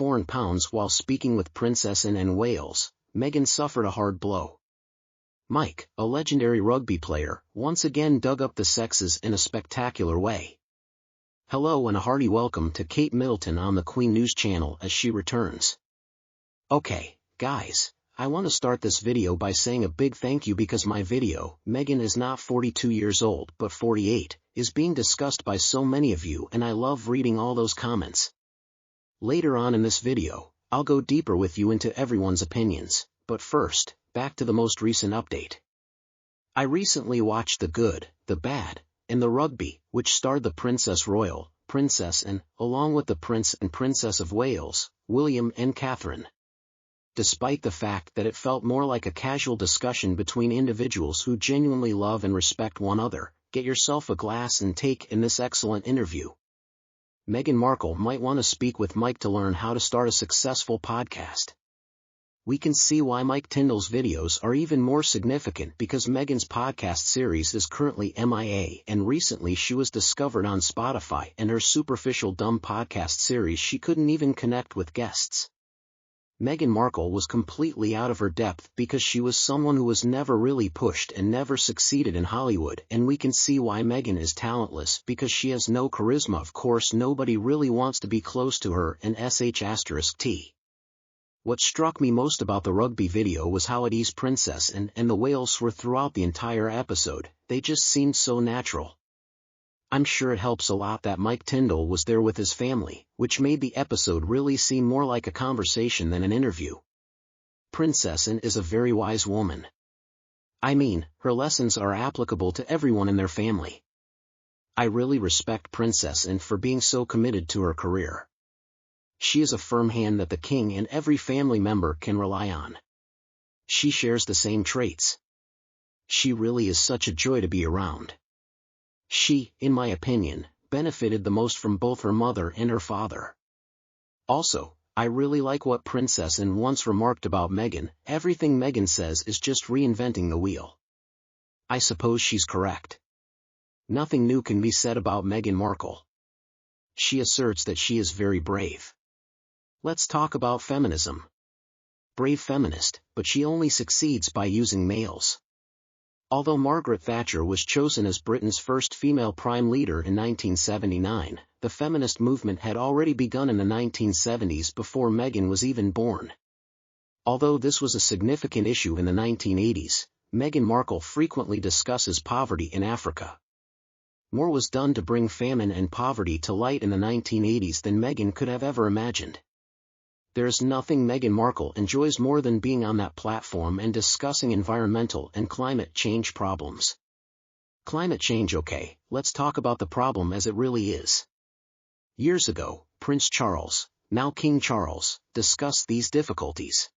foreign pounds while speaking with Princess Anne in Wales, Meghan suffered a hard blow. Mike, a legendary rugby player, once again dug up the sexes in a spectacular way. Hello and a hearty welcome to Kate Middleton on the Queen News channel as she returns. Okay, guys, I want to start this video by saying a big thank you because my video, Meghan is not 42 years old but 48, is being discussed by so many of you and I love reading all those comments. Later on in this video, I'll go deeper with you into everyone's opinions, but first, back to the most recent update. I recently watched The Good, the Bad, and the Rugby, which starred the Princess Royal, Princess Anne, along with the Prince and Princess of Wales, William and Catherine. Despite the fact that it felt more like a casual discussion between individuals who genuinely love and respect one another, get yourself a glass and take in this excellent interview. Meghan Markle might want to speak with Mike to learn how to start a successful podcast. We can see why Mike Tindall's videos are even more significant because Meghan's podcast series is currently MIA and recently she was discovered on Spotify and her superficial dumb podcast series she couldn't even connect with guests. Meghan Markle was completely out of her depth because she was someone who was never really pushed and never succeeded in Hollywood, and we can see why Meghan is talentless because she has no charisma. Of course nobody really wants to be close to her and *T. What struck me most about the rugby video was how at ease Princess Anne and the Wales were throughout the entire episode. They just seemed so natural. I'm sure it helps a lot that Mike Tindall was there with his family, which made the episode really seem more like a conversation than an interview. Princess Anne is a very wise woman. I mean, her lessons are applicable to everyone in their family. I really respect Princess Anne for being so committed to her career. She is a firm hand that the king and every family member can rely on. She shares the same traits. She really is such a joy to be around. She, in my opinion, benefited the most from both her mother and her father. Also, I really like what Princess Anne once remarked about Meghan: everything Meghan says is just reinventing the wheel. I suppose she's correct. Nothing new can be said about Meghan Markle. She asserts that she is very brave. Let's talk about feminism. Brave feminist, but she only succeeds by using males. Although Margaret Thatcher was chosen as Britain's first female prime leader in 1979, the feminist movement had already begun in the 1970s before Meghan was even born. Although this was a significant issue in the 1980s, Meghan Markle frequently discusses poverty in Africa. More was done to bring famine and poverty to light in the 1980s than Meghan could have ever imagined. There's nothing Meghan Markle enjoys more than being on that platform and discussing environmental and climate change problems. Climate change, okay, let's talk about the problem as it really is. Years ago, Prince Charles, now King Charles, discussed these difficulties.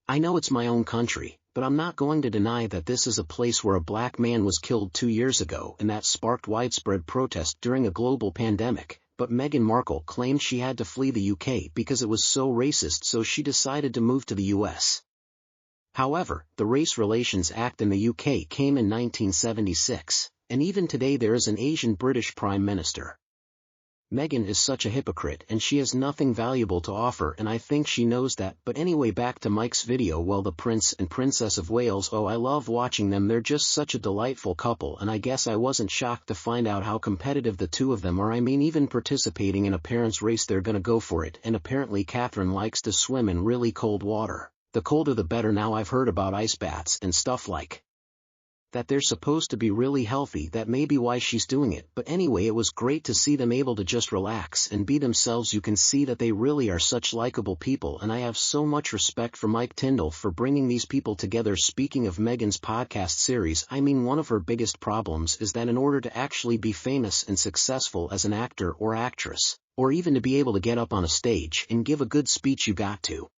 I know it's my own country, but I'm not going to deny that this is a place where a black man was killed 2 years ago and that sparked widespread protest during a global pandemic. But Meghan Markle claimed she had to flee the UK because it was so racist, so she decided to move to the US. However, the Race Relations Act in the UK came in 1976, and even today there is an Asian British Prime Minister. Meghan is such a hypocrite and she has nothing valuable to offer, and I think she knows that. But anyway, back to Mike's video. Well, the Prince and Princess of Wales, oh, I love watching them. They're just such a delightful couple, and I guess I wasn't shocked to find out how competitive the two of them are. I mean, even participating in a parents' race, they're gonna go for it. And apparently Catherine likes to swim in really cold water. The colder the better. Now I've heard about ice baths and stuff like that. They're supposed to be really healthy. That may be why she's doing it. But anyway, it was great to see them able to just relax and be themselves. You can see that they really are such likable people, and I have so much respect for Mike Tindall for bringing these people together. Speaking of Meghan's podcast series, I mean, one of her biggest problems is that in order to actually be famous and successful as an actor or actress, or even to be able to get up on a stage and give a good speech, you got to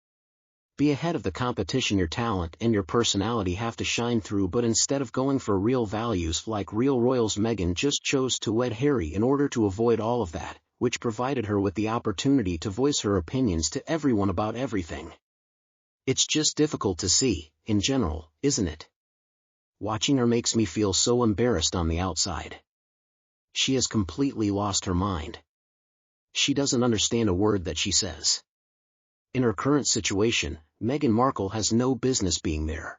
be ahead of the competition. Your talent and your personality have to shine through, but instead of going for real values like real royals, Meghan just chose to wed Harry in order to avoid all of that, which provided her with the opportunity to voice her opinions to everyone about everything. It's just difficult to see, in general, isn't it? Watching her makes me feel so embarrassed on the outside. She has completely lost her mind. She doesn't understand a word that she says. In her current situation, Meghan Markle has no business being there.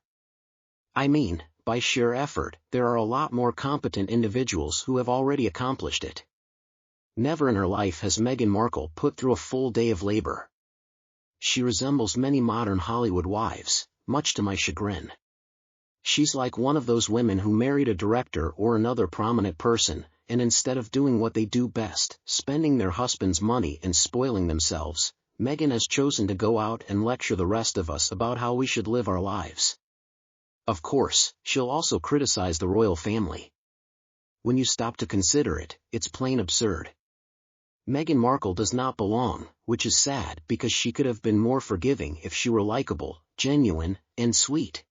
I mean, by sheer effort, there are a lot more competent individuals who have already accomplished it. Never in her life has Meghan Markle put through a full day of labor. She resembles many modern Hollywood wives, much to my chagrin. She's like one of those women who married a director or another prominent person, and instead of doing what they do best, spending their husband's money and spoiling themselves, Meghan has chosen to go out and lecture the rest of us about how we should live our lives. Of course, she'll also criticize the royal family. When you stop to consider it, it's plain absurd. Meghan Markle does not belong, which is sad because she could have been more forgiving if she were likable, genuine, and sweet.